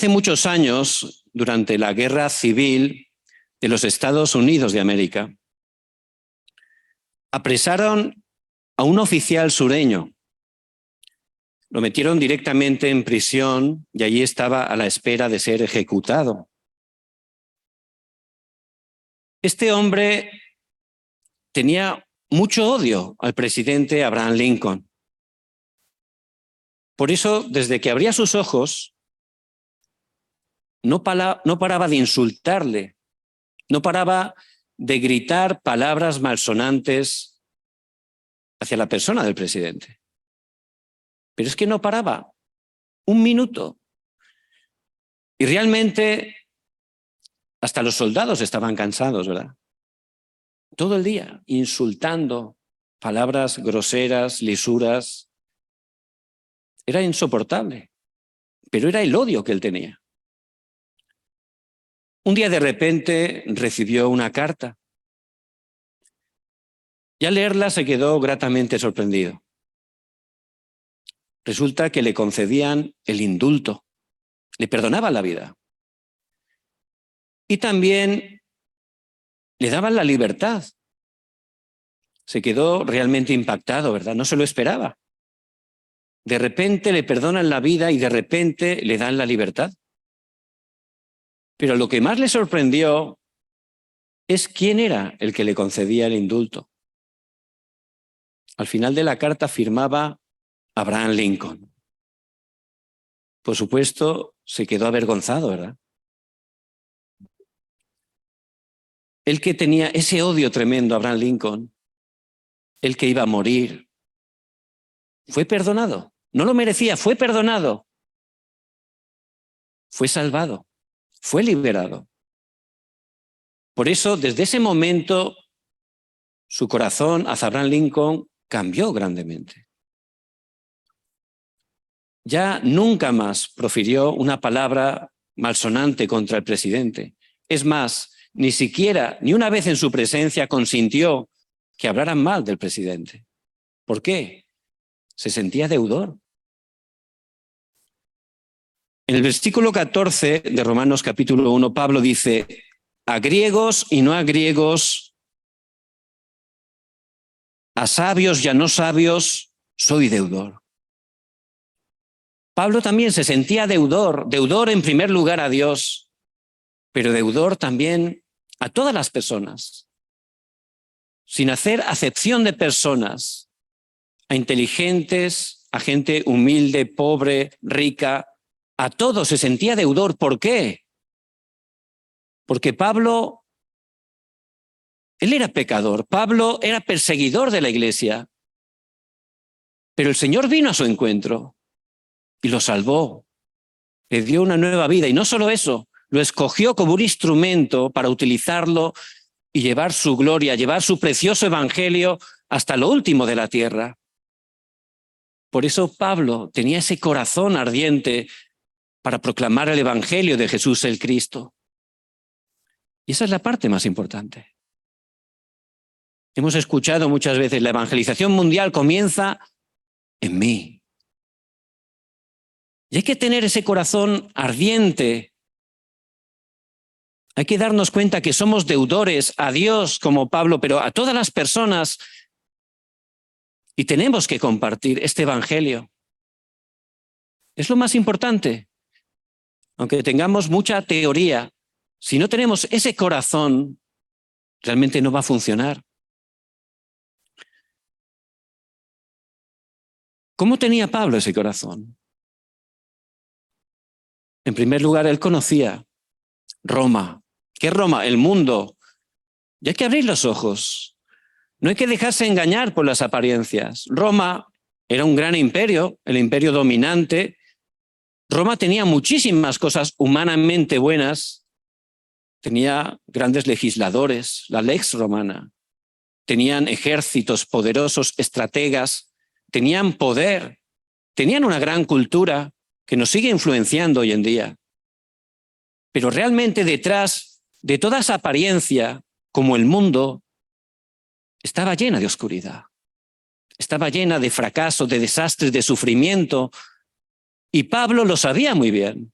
Hace muchos años, durante la Guerra Civil de los Estados Unidos de América, apresaron a un oficial sureño. Lo metieron directamente en prisión y allí estaba a la espera de ser ejecutado. Este hombre tenía mucho odio al presidente Abraham Lincoln. Por eso, desde que abría sus ojos, no paraba de insultarle, no paraba de gritar palabras malsonantes hacia la persona del presidente. Pero es que no paraba un minuto. Y realmente hasta los soldados estaban cansados, ¿verdad? Todo el día insultando, palabras groseras, lisuras. Era insoportable, pero era el odio que él tenía. Un día de repente recibió una carta y al leerla se quedó gratamente sorprendido. Resulta que le concedían el indulto, le perdonaban la vida y también le daban la libertad. Se quedó realmente impactado, ¿verdad? No se lo esperaba. De repente le perdonan la vida y de repente le dan la libertad. Pero lo que más le sorprendió es quién era el que le concedía el indulto. Al final de la carta firmaba Abraham Lincoln. Por supuesto, se quedó avergonzado, ¿verdad? El que tenía ese odio tremendo a Abraham Lincoln, el que iba a morir, fue perdonado. No lo merecía, fue perdonado. Fue salvado, fue liberado. Por eso, desde ese momento, su corazón hacia Abraham Lincoln cambió grandemente. Ya nunca más profirió una palabra malsonante contra el presidente. Es más, ni siquiera, ni una vez en su presencia consintió que hablaran mal del presidente. ¿Por qué? Se sentía deudor. En el versículo 14 de Romanos capítulo 1, Pablo dice: a griegos y no a griegos, a sabios y a no sabios, soy deudor. Pablo también se sentía deudor en primer lugar a Dios, pero deudor también a todas las personas, sin hacer acepción de personas, a inteligentes, a gente humilde, pobre, rica, a todos se sentía deudor. ¿Por qué? Porque Pablo, él era pecador, Pablo era perseguidor de la iglesia, pero el Señor vino a su encuentro y lo salvó, le dio una nueva vida. Y no solo eso, lo escogió como un instrumento para utilizarlo y llevar su gloria, llevar su precioso evangelio hasta lo último de la tierra. Por eso Pablo tenía ese corazón ardiente para proclamar el evangelio de Jesús el Cristo. Y esa es la parte más importante. Hemos escuchado muchas veces, la evangelización mundial comienza en mí. Y hay que tener ese corazón ardiente. Hay que darnos cuenta que somos deudores a Dios como Pablo, pero a todas las personas. Y tenemos que compartir este evangelio. Es lo más importante. Aunque tengamos mucha teoría, si no tenemos ese corazón, realmente no va a funcionar. ¿Cómo tenía Pablo ese corazón? En primer lugar, él conocía Roma. ¿Qué es Roma? El mundo. Y hay que abrir los ojos. No hay que dejarse engañar por las apariencias. Roma era un gran imperio, el imperio dominante. Roma tenía muchísimas cosas humanamente buenas. Tenía grandes legisladores, la lex romana. Tenían ejércitos poderosos, estrategas. Tenían poder. Tenían una gran cultura que nos sigue influenciando hoy en día. Pero realmente detrás de toda esa apariencia, como el mundo, estaba llena de oscuridad. Estaba llena de fracasos, de desastres, de sufrimiento. Y Pablo lo sabía muy bien.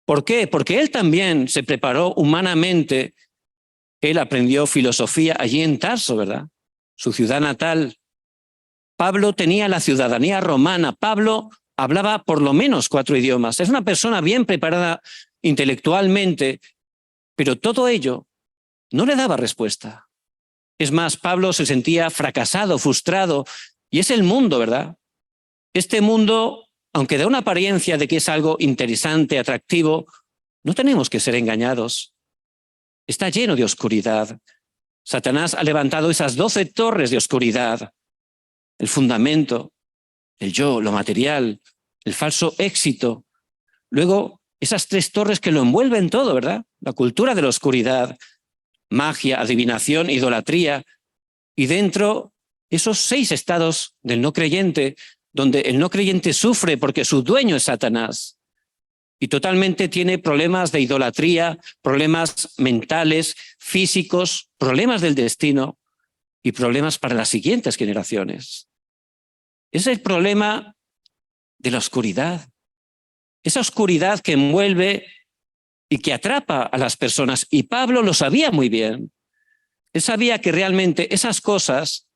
¿Por qué? Porque él también se preparó humanamente. Él aprendió filosofía allí en Tarso, ¿verdad? Su ciudad natal. Pablo tenía la ciudadanía romana. Pablo hablaba por lo menos 4 idiomas. Es una persona bien preparada intelectualmente, pero todo ello no le daba respuesta. Es más, Pablo se sentía fracasado, frustrado, y es el mundo, ¿verdad? Este mundo, aunque da una apariencia de que es algo interesante, atractivo, no tenemos que ser engañados. Está lleno de oscuridad. Satanás ha levantado esas 12 torres de oscuridad. El fundamento, el yo, lo material, el falso éxito. Luego, esas 3 torres que lo envuelven todo, ¿verdad? La cultura de la oscuridad, magia, adivinación, idolatría. Y dentro, esos 6 estados del no creyente, donde el no creyente sufre porque su dueño es Satanás y totalmente tiene problemas de idolatría, problemas mentales, físicos, problemas del destino y problemas para las siguientes generaciones. Es el problema de la oscuridad, esa oscuridad que envuelve y que atrapa a las personas. Y Pablo lo sabía muy bien. Él sabía que realmente esas cosas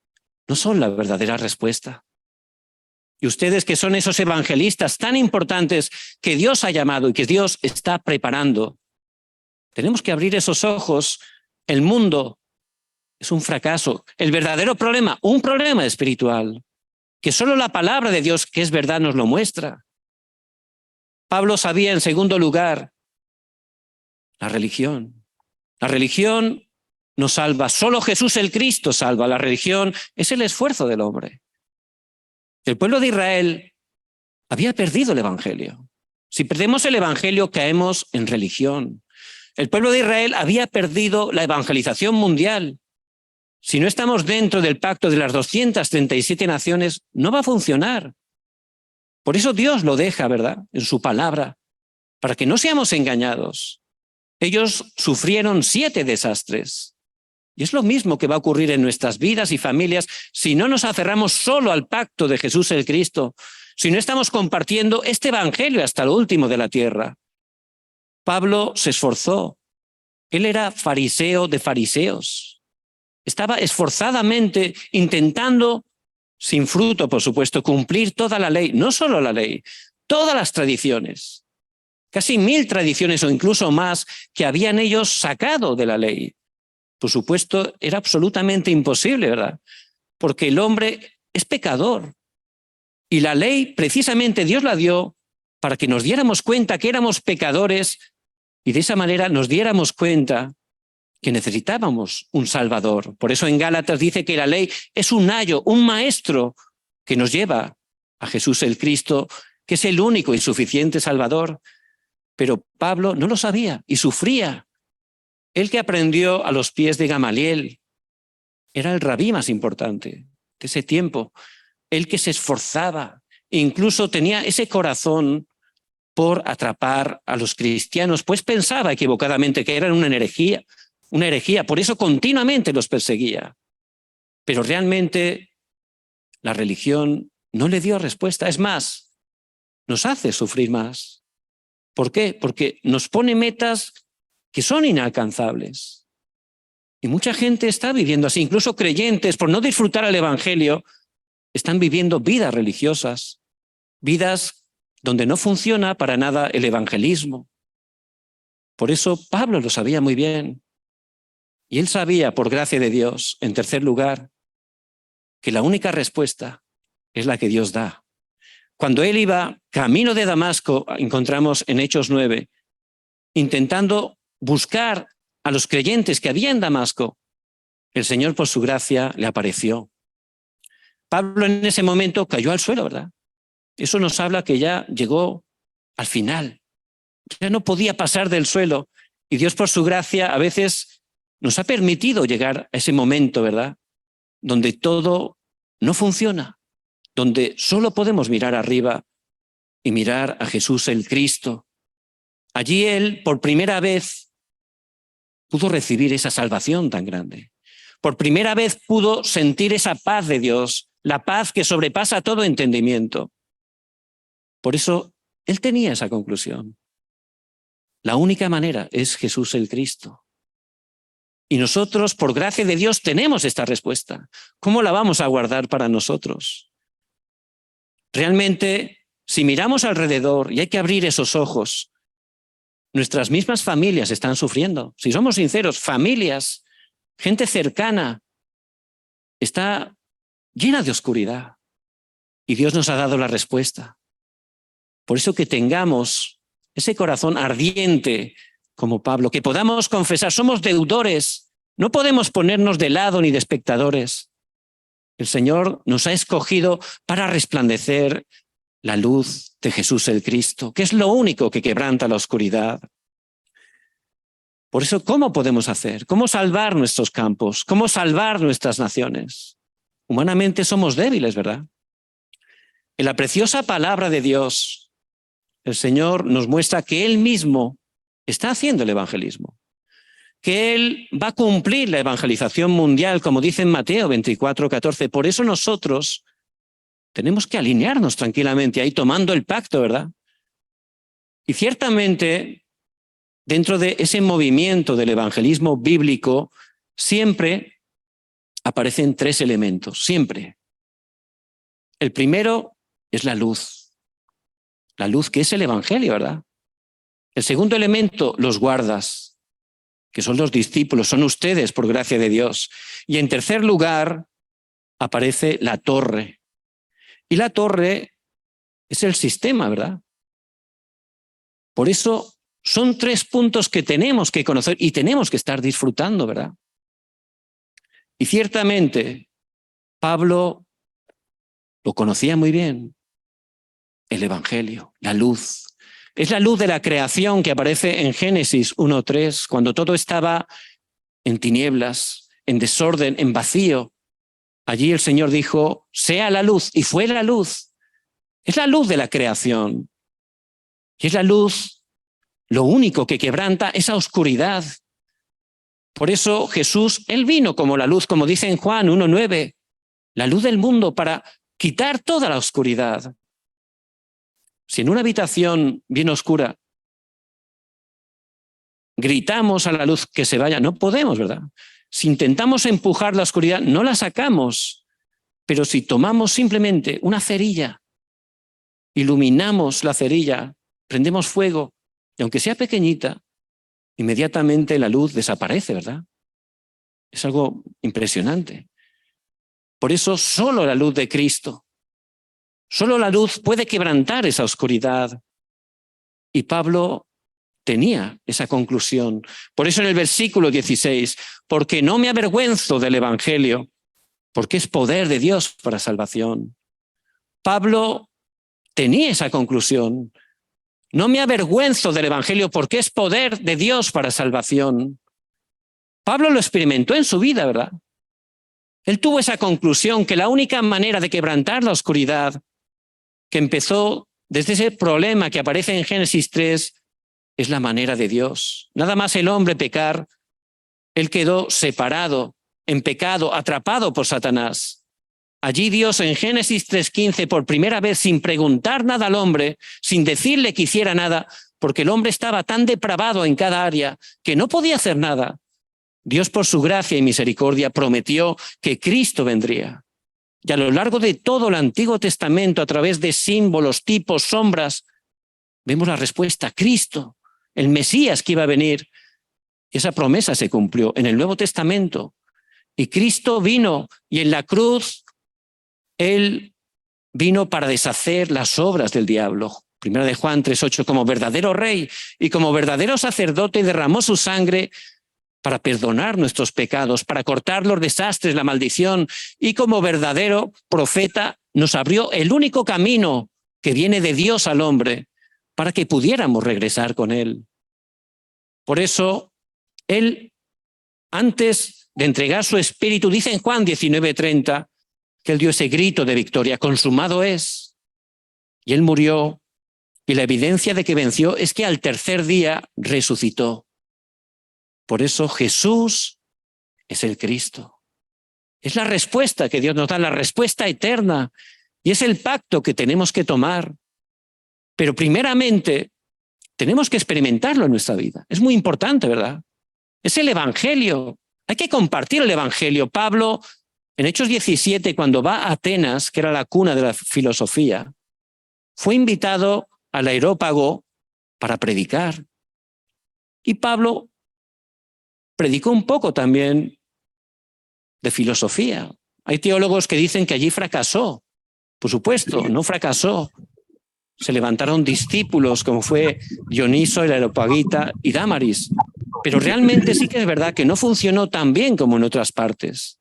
no son la verdadera respuesta. Y ustedes, que son esos evangelistas tan importantes que Dios ha llamado y que Dios está preparando, tenemos que abrir esos ojos. El mundo es un fracaso. El verdadero problema, un problema espiritual, que solo la palabra de Dios, que es verdad, nos lo muestra. Pablo sabía, en segundo lugar, la religión. La religión no salva, solo Jesús el Cristo salva. La religión es el esfuerzo del hombre. El pueblo de Israel había perdido el evangelio. Si perdemos el evangelio, caemos en religión. El pueblo de Israel había perdido la evangelización mundial. Si no estamos dentro del pacto de las 237 naciones, no va a funcionar. Por eso Dios lo deja, ¿verdad?, en su palabra, para que no seamos engañados. Ellos sufrieron 7 desastres. Y es lo mismo que va a ocurrir en nuestras vidas y familias si no nos aferramos solo al pacto de Jesús el Cristo, si no estamos compartiendo este evangelio hasta lo último de la tierra. Pablo se esforzó. Él era fariseo de fariseos. Estaba esforzadamente intentando, sin fruto, por supuesto, cumplir toda la ley, no solo la ley, todas las tradiciones. Casi 1000 tradiciones o incluso más que habían ellos sacado de la ley. Por supuesto, era absolutamente imposible, ¿verdad? Porque el hombre es pecador. Y la ley, precisamente, Dios la dio para que nos diéramos cuenta que éramos pecadores y de esa manera nos diéramos cuenta que necesitábamos un Salvador. Por eso en Gálatas dice que la ley es un ayo, un maestro que nos lleva a Jesús el Cristo, que es el único y suficiente Salvador. Pero Pablo no lo sabía y sufría. Él, que aprendió a los pies de Gamaliel, era el rabí más importante de ese tiempo. Él, que se esforzaba, incluso tenía ese corazón por atrapar a los cristianos, pues pensaba equivocadamente que eran una herejía. Por eso continuamente los perseguía. Pero realmente la religión no le dio respuesta. Es más, nos hace sufrir más. ¿Por qué? Porque nos pone metas que son inalcanzables. Y mucha gente está viviendo así, incluso creyentes, por no disfrutar el evangelio, están viviendo vidas religiosas, vidas donde no funciona para nada el evangelismo. Por eso Pablo lo sabía muy bien. Y él sabía, por gracia de Dios, en tercer lugar, que la única respuesta es la que Dios da. Cuando él iba camino de Damasco, encontramos en Hechos 9, intentando buscar a los creyentes que había en Damasco, el Señor, por su gracia, le apareció. Pablo en ese momento cayó al suelo, ¿verdad? Eso nos habla que ya llegó al final. Ya no podía pasar del suelo. Y Dios, por su gracia, a veces nos ha permitido llegar a ese momento, ¿verdad?, donde todo no funciona, donde solo podemos mirar arriba y mirar a Jesús el Cristo. Allí él, por primera vez, pudo recibir esa salvación tan grande. Por primera vez pudo sentir esa paz de Dios, la paz que sobrepasa todo entendimiento. Por eso él tenía esa conclusión. La única manera es Jesús el Cristo. Y nosotros, por gracia de Dios, tenemos esta respuesta. ¿Cómo la vamos a guardar para nosotros? Realmente, si miramos alrededor, y hay que abrir esos ojos, nuestras mismas familias están sufriendo. Si somos sinceros, familias, gente cercana, está llena de oscuridad. Y Dios nos ha dado la respuesta. Por eso que tengamos ese corazón ardiente como Pablo, que podamos confesar, somos deudores, no podemos ponernos de lado ni de espectadores. El Señor nos ha escogido para resplandecer la luz de Jesús el Cristo, que es lo único que quebranta la oscuridad. Por eso, ¿cómo podemos hacer? ¿Cómo salvar nuestros campos? ¿Cómo salvar nuestras naciones? Humanamente somos débiles, ¿verdad? En la preciosa palabra de Dios, el Señor nos muestra que Él mismo está haciendo el evangelismo, que Él va a cumplir la evangelización mundial, como dice en Mateo 24:14. Por eso nosotros tenemos que alinearnos tranquilamente ahí tomando el pacto, ¿verdad? Y ciertamente, dentro de ese movimiento del evangelismo bíblico, siempre aparecen tres elementos, siempre. El primero es la luz que es el evangelio, ¿verdad? El segundo elemento, los guardas, que son los discípulos, son ustedes por gracia de Dios. Y en tercer lugar, aparece la torre. Y la torre es el sistema, ¿verdad? Por eso son tres puntos que tenemos que conocer y tenemos que estar disfrutando, ¿verdad? Y ciertamente, Pablo lo conocía muy bien, el evangelio, la luz. Es la luz de la creación que aparece en Génesis 1:3, cuando todo estaba en tinieblas, en desorden, en vacío. Allí el Señor dijo, sea la luz, y fue la luz. Es la luz de la creación. Y es la luz lo único que quebranta esa oscuridad. Por eso Jesús, Él vino como la luz, como dice en Juan 1:9, la luz del mundo para quitar toda la oscuridad. Si en una habitación bien oscura gritamos a la luz que se vaya, no podemos, ¿verdad? Si intentamos empujar la oscuridad, no la sacamos. Pero si tomamos simplemente una cerilla, iluminamos la cerilla, prendemos fuego, y aunque sea pequeñita, inmediatamente la luz desaparece, ¿verdad? Es algo impresionante. Por eso solo la luz de Cristo, solo la luz puede quebrantar esa oscuridad. Y Pablo tenía esa conclusión. Por eso en el versículo 16, porque no me avergüenzo del evangelio, porque es poder de Dios para salvación. Pablo tenía esa conclusión. No me avergüenzo del evangelio porque es poder de Dios para salvación. Pablo lo experimentó en su vida, ¿verdad? Él tuvo esa conclusión que la única manera de quebrantar la oscuridad, que empezó desde ese problema que aparece en Génesis 3, es la manera de Dios. Nada más el hombre pecar, él quedó separado, en pecado, atrapado por Satanás. Allí Dios en Génesis 3:15, por primera vez, sin preguntar nada al hombre, sin decirle que hiciera nada, porque el hombre estaba tan depravado en cada área que no podía hacer nada. Dios, por su gracia y misericordia, prometió que Cristo vendría. Y a lo largo de todo el Antiguo Testamento, a través de símbolos, tipos, sombras, vemos la respuesta, Cristo, el Mesías que iba a venir. Esa promesa se cumplió en el Nuevo Testamento. Y Cristo vino y en la cruz, Él vino para deshacer las obras del diablo. Primera de Juan 3:8, como verdadero rey y como verdadero sacerdote derramó su sangre para perdonar nuestros pecados, para cortar los desastres, la maldición, y como verdadero profeta nos abrió el único camino que viene de Dios al hombre para que pudiéramos regresar con Él. Por eso, Él, antes de entregar su espíritu, dice en Juan 19:30, que Él dio ese grito de victoria, consumado es. Y Él murió, y la evidencia de que venció es que al tercer día resucitó. Por eso Jesús es el Cristo. Es la respuesta que Dios nos da, la respuesta eterna. Y es el pacto que tenemos que tomar. Pero primeramente tenemos que experimentarlo en nuestra vida. Es muy importante, ¿verdad? Es el Evangelio. Hay que compartir el Evangelio. Pablo, en Hechos 17, cuando va a Atenas, que era la cuna de la filosofía, fue invitado al Areópago para predicar. Y Pablo predicó un poco también de filosofía. Hay teólogos que dicen que allí fracasó. Por supuesto, no fracasó. Se levantaron discípulos como fue Dioniso, el Areopagita y Dámaris. Pero realmente sí que es verdad que no funcionó tan bien como en otras partes.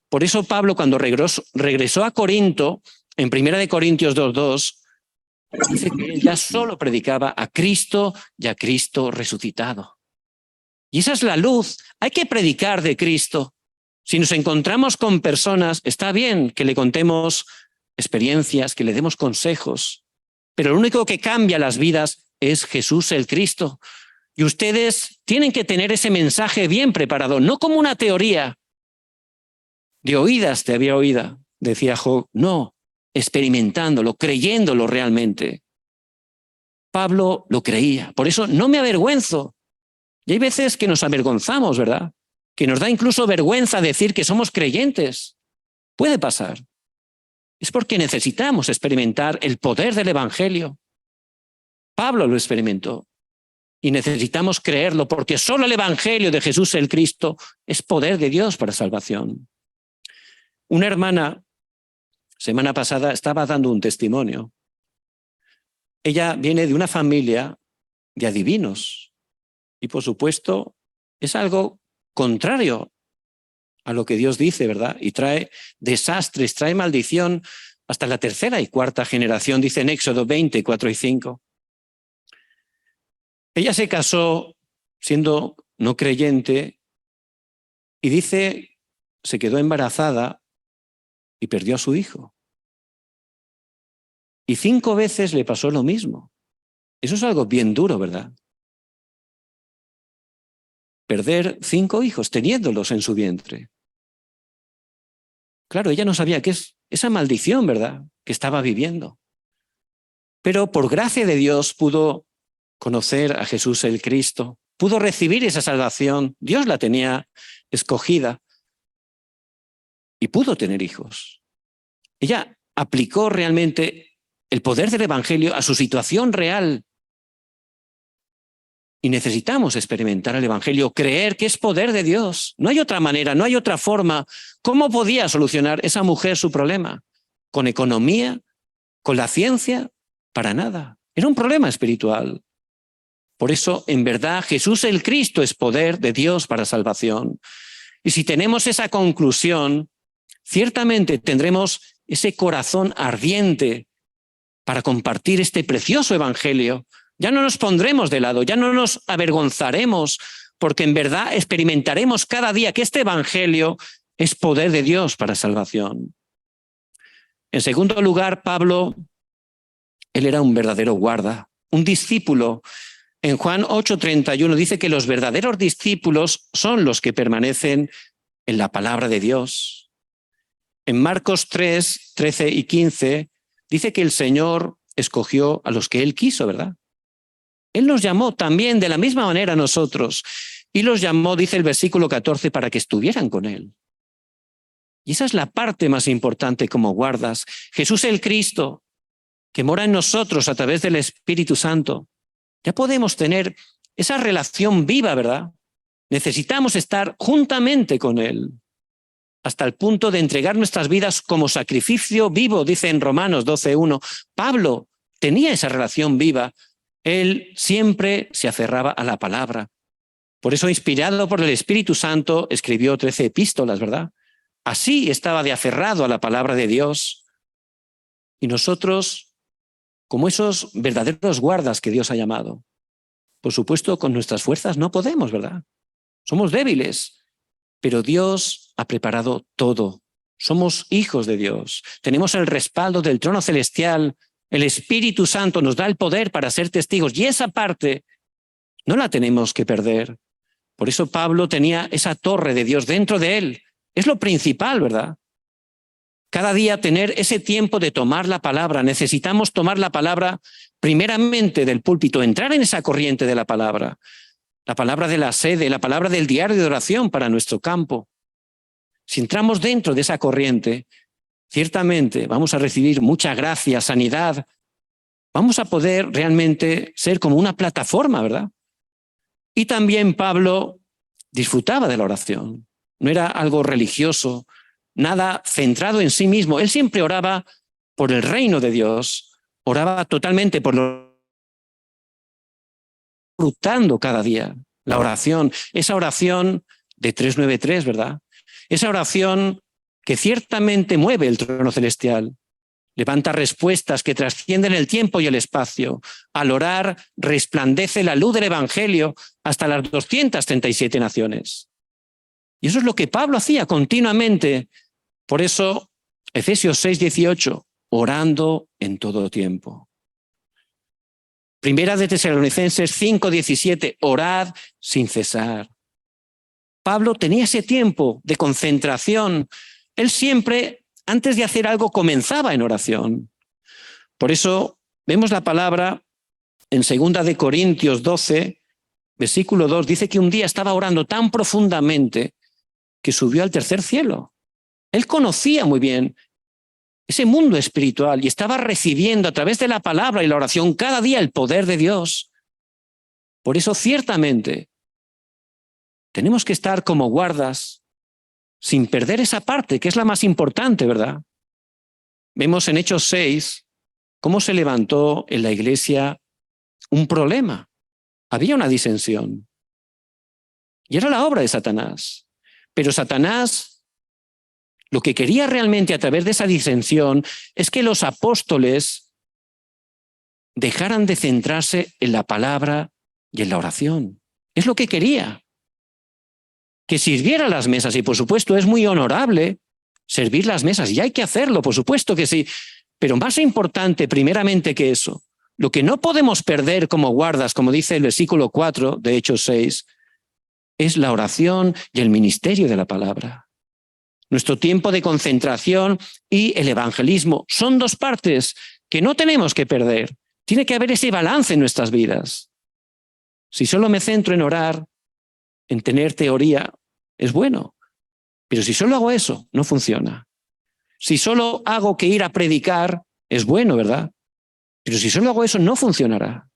Por eso Pablo, cuando regresó a Corinto, en 1 Corintios 2:2, dice que él ya solo predicaba a Cristo y a Cristo resucitado. Y esa es la luz. Hay que predicar de Cristo. Si nos encontramos con personas, está bien que le contemos experiencias, que le demos consejos, pero lo único que cambia las vidas es Jesús el Cristo. Y ustedes tienen que tener ese mensaje bien preparado, no como una teoría. De oídas te había oído, decía Job. No, experimentándolo, creyéndolo realmente. Pablo lo creía. Por eso no me avergüenzo. Y hay veces que nos avergonzamos, ¿verdad? Que nos da incluso vergüenza decir que somos creyentes. Puede pasar. Es porque necesitamos experimentar el poder del Evangelio. Pablo lo experimentó. Y necesitamos creerlo porque solo el Evangelio de Jesús el Cristo es poder de Dios para salvación. Una hermana, semana pasada, estaba dando un testimonio. Ella viene de una familia de adivinos y, por supuesto, es algo contrario a lo que Dios dice, ¿verdad? Y trae desastres, trae maldición hasta la tercera y cuarta generación, dice en Éxodo 20, 4 y 5. Ella se casó siendo no creyente y dice, se quedó embarazada y perdió a su hijo. Y 5 veces le pasó lo mismo. Eso es algo bien duro, ¿verdad? Perder 5 hijos teniéndolos en su vientre. Claro, ella no sabía qué es esa maldición, ¿verdad?, que estaba viviendo. Pero por gracia de Dios pudo conocer a Jesús el Cristo, pudo recibir esa salvación. Dios la tenía escogida y pudo tener hijos. Ella aplicó realmente el poder del Evangelio a su situación real. Y necesitamos experimentar el Evangelio, creer que es poder de Dios. No hay otra manera, no hay otra forma. ¿Cómo podía solucionar esa mujer su problema? ¿Con economía? ¿Con la ciencia? Para nada. Era un problema espiritual. Por eso, en verdad, Jesús el Cristo es poder de Dios para salvación. Y si tenemos esa conclusión, ciertamente tendremos ese corazón ardiente para compartir este precioso Evangelio. Ya no nos pondremos de lado, ya no nos avergonzaremos, porque en verdad experimentaremos cada día que este Evangelio es poder de Dios para salvación. En segundo lugar, Pablo, él era un verdadero guarda, un discípulo. En Juan 8:31 dice que los verdaderos discípulos son los que permanecen en la palabra de Dios. En Marcos 3:13 y 15 dice que el Señor escogió a los que Él quiso, ¿verdad? Él nos llamó también de la misma manera a nosotros y los llamó, dice el versículo 14, para que estuvieran con Él. Y esa es la parte más importante como guardas. Jesús el Cristo, que mora en nosotros a través del Espíritu Santo. Ya podemos tener esa relación viva, ¿verdad? Necesitamos estar juntamente con Él hasta el punto de entregar nuestras vidas como sacrificio vivo, dice en Romanos 12:1. Pablo tenía esa relación viva. Él siempre se aferraba a la palabra. Por eso, inspirado por el Espíritu Santo, escribió 13 epístolas, ¿verdad? Así estaba de aferrado a la palabra de Dios. Y nosotros, como esos verdaderos guardas que Dios ha llamado, por supuesto, con nuestras fuerzas no podemos, ¿verdad? Somos débiles, pero Dios ha preparado todo. Somos hijos de Dios. Tenemos el respaldo del trono celestial. El Espíritu Santo nos da el poder para ser testigos. Y esa parte no la tenemos que perder. Por eso Pablo tenía esa torre de Dios dentro de él. Es lo principal, ¿verdad? Cada día tener ese tiempo de tomar la palabra. Necesitamos tomar la palabra primeramente del púlpito, entrar en esa corriente de la palabra de la sede, la palabra del diario de oración para nuestro campo. Si entramos dentro de esa corriente, ciertamente vamos a recibir mucha gracia, sanidad. Vamos a poder realmente ser como una plataforma, ¿verdad? Y también Pablo disfrutaba de la oración. No era algo religioso, nada centrado en sí mismo. Él siempre oraba por el reino de Dios, oraba totalmente por lo disfrutando cada día la oración, esa oración de 393, ¿verdad? Esa oración que ciertamente mueve el trono celestial, levanta respuestas que trascienden el tiempo y el espacio. Al orar resplandece la luz del Evangelio hasta las 237 naciones. Y eso es lo que Pablo hacía continuamente. Por eso, Efesios 6:18, orando en todo tiempo. Primera de Tesalonicenses 5:17, orad sin cesar. Pablo tenía ese tiempo de concentración. Él siempre, antes de hacer algo, comenzaba en oración. Por eso vemos la palabra en 2 de Corintios 12, versículo 2, dice que un día estaba orando tan profundamente que subió al tercer cielo. Él conocía muy bien ese mundo espiritual y estaba recibiendo a través de la palabra y la oración cada día el poder de Dios. Por eso ciertamente tenemos que estar como guardas sin perder esa parte que es la más importante, ¿verdad? Vemos en Hechos 6 cómo se levantó en la iglesia un problema. Había una disensión y era la obra de Satanás. Pero Satanás lo que quería realmente a través de esa disensión es que los apóstoles dejaran de centrarse en la palabra y en la oración. Es lo que quería. Que sirviera las mesas, y por supuesto es muy honorable servir las mesas, y hay que hacerlo, por supuesto que sí. Pero más importante, primeramente que eso, lo que no podemos perder como guardas, como dice el versículo 4 de Hechos 6, es la oración y el ministerio de la palabra. Nuestro tiempo de concentración y el evangelismo son dos partes que no tenemos que perder. Tiene que haber ese balance en nuestras vidas. Si solo me centro en orar, en tener teoría, es bueno. Pero si solo hago eso, no funciona. Si solo hago que ir a predicar, es bueno, ¿verdad? Pero si solo hago eso, no funcionará.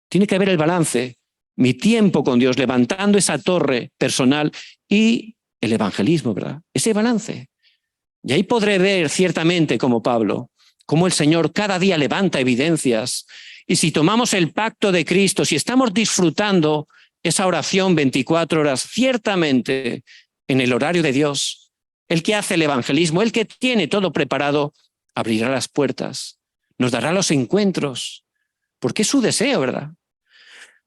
Tiene que haber el balance. Mi tiempo con Dios, levantando esa torre personal y el evangelismo, ¿verdad? Ese balance. Y ahí podré ver ciertamente como Pablo, cómo el Señor cada día levanta evidencias. Y si tomamos el pacto de Cristo, si estamos disfrutando esa oración 24 horas, ciertamente en el horario de Dios, el que hace el evangelismo, el que tiene todo preparado, abrirá las puertas, nos dará los encuentros, porque es su deseo, ¿verdad?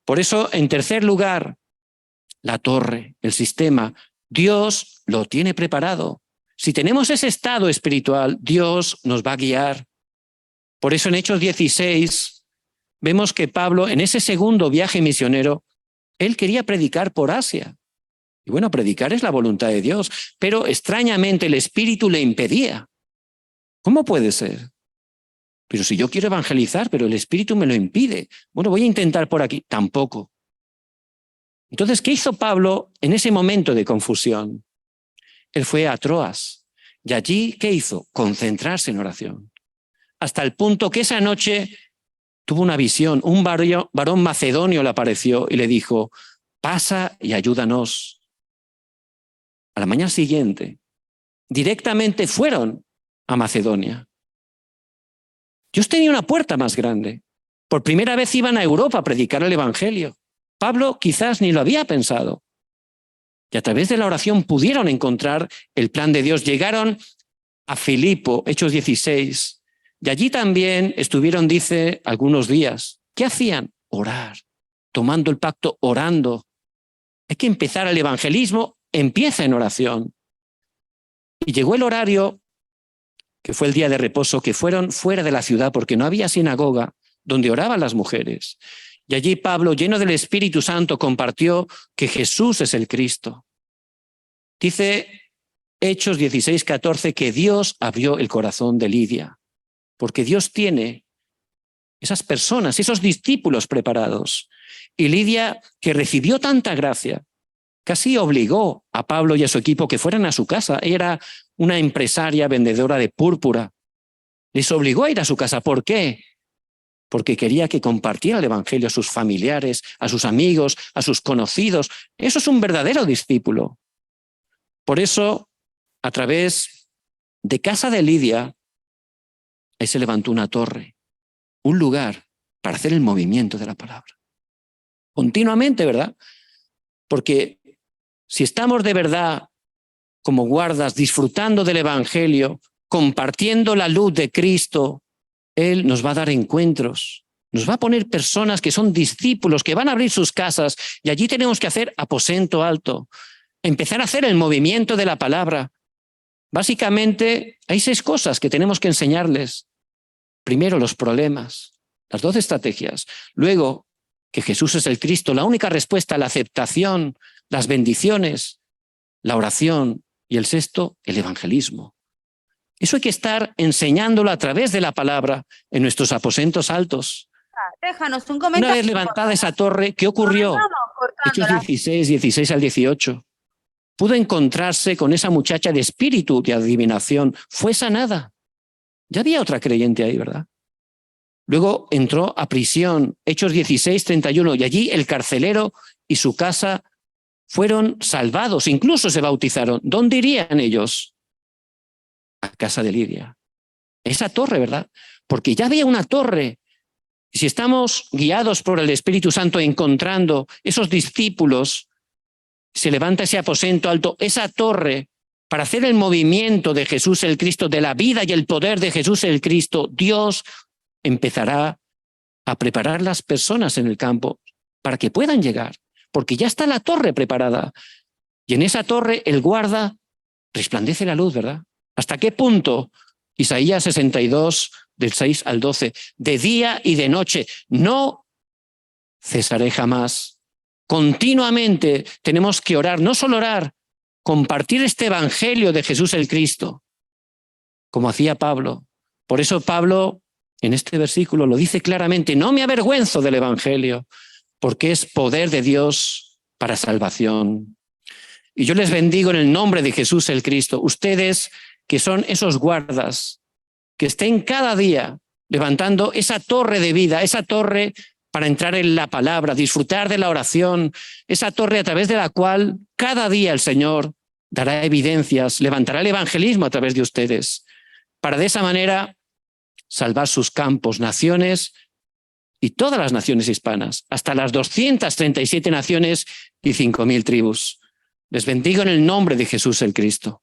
Por eso, en tercer lugar, la torre, el sistema, Dios lo tiene preparado. Si tenemos ese estado espiritual, Dios nos va a guiar. Por eso en Hechos 16 vemos que Pablo, en ese segundo viaje misionero, él quería predicar por Asia. Y bueno, predicar es la voluntad de Dios, pero extrañamente el Espíritu le impedía. ¿Cómo puede ser? Pero si yo quiero evangelizar, pero el Espíritu me lo impide. Bueno, voy a intentar por aquí. Tampoco. Entonces, ¿qué hizo Pablo en ese momento de confusión? Él fue a Troas. Y allí, ¿qué hizo? Concentrarse en oración. Hasta el punto que esa noche tuvo una visión. Un varón macedonio le apareció y le dijo, pasa y ayúdanos. A la mañana siguiente, directamente fueron a Macedonia. Dios tenía una puerta más grande. Por primera vez iban a Europa a predicar el evangelio. Pablo quizás ni lo había pensado. Y a través de la oración pudieron encontrar el plan de Dios. Llegaron a Filipo, Hechos 16, y allí también estuvieron, dice, algunos días. ¿Qué hacían? Orar, tomando el pacto, orando. Hay que empezar el evangelismo, empieza en oración. Y llegó el horario, que fue el día de reposo, que fueron fuera de la ciudad porque no había sinagoga donde oraban las mujeres. Y allí Pablo, lleno del Espíritu Santo, compartió que Jesús es el Cristo. Dice Hechos 16, 14, que Dios abrió el corazón de Lidia, porque Dios tiene esas personas, esos discípulos preparados. Y Lidia, que recibió tanta gracia, casi obligó a Pablo y a su equipo que fueran a su casa. Era una empresaria vendedora de púrpura. Les obligó a ir a su casa. ¿Por qué? Porque quería que compartiera el evangelio a sus familiares, a sus amigos, a sus conocidos. Eso es un verdadero discípulo. Por eso, a través de casa de Lidia, ahí se levantó una torre, un lugar para hacer el movimiento de la palabra. Continuamente, ¿verdad? Porque si estamos de verdad como guardas, disfrutando del evangelio, compartiendo la luz de Cristo, Él nos va a dar encuentros, nos va a poner personas que son discípulos, que van a abrir sus casas, y allí tenemos que hacer aposento alto, empezar a hacer el movimiento de la palabra. Básicamente, hay 6 cosas que tenemos que enseñarles. Primero, los problemas, las 12 estrategias. Luego, que Jesús es el Cristo, la única respuesta a la aceptación, las bendiciones, la oración, y el 6, el evangelismo. Eso hay que estar enseñándolo a través de la palabra en nuestros aposentos altos. Déjanos un comentario. Una vez levantada esa torre, ¿qué ocurrió? Hechos 16, 16 al 18. Pudo encontrarse con esa muchacha de espíritu de adivinación. Fue sanada. Ya había otra creyente ahí, ¿verdad? Luego entró a prisión. Hechos 16, 31. Y allí el carcelero y su casa fueron salvados, incluso se bautizaron. ¿Dónde irían ellos? A casa de Lidia. Esa torre, ¿verdad? Porque ya había una torre. Si estamos guiados por el Espíritu Santo encontrando esos discípulos, se levanta ese aposento alto, esa torre, para hacer el movimiento de Jesús el Cristo, de la vida y el poder de Jesús el Cristo. Dios empezará a preparar las personas en el campo para que puedan llegar, porque ya está la torre preparada. Y en esa torre el guarda resplandece la luz, ¿verdad? ¿Hasta qué punto? Isaías 62, del 6 al 12. De día y de noche no cesaré jamás. Continuamente tenemos que orar, no solo orar, compartir este evangelio de Jesús el Cristo, como hacía Pablo. Por eso Pablo, en este versículo, lo dice claramente: no me avergüenzo del evangelio, porque es poder de Dios para salvación. Y yo les bendigo en el nombre de Jesús el Cristo. Ustedes que son esos guardas, que estén cada día levantando esa torre de vida, esa torre para entrar en la palabra, disfrutar de la oración, esa torre a través de la cual cada día el Señor dará evidencias, levantará el evangelismo a través de ustedes, para de esa manera salvar sus campos, naciones y todas las naciones hispanas, hasta las 237 naciones y 5.000 tribus. Les bendigo en el nombre de Jesús el Cristo.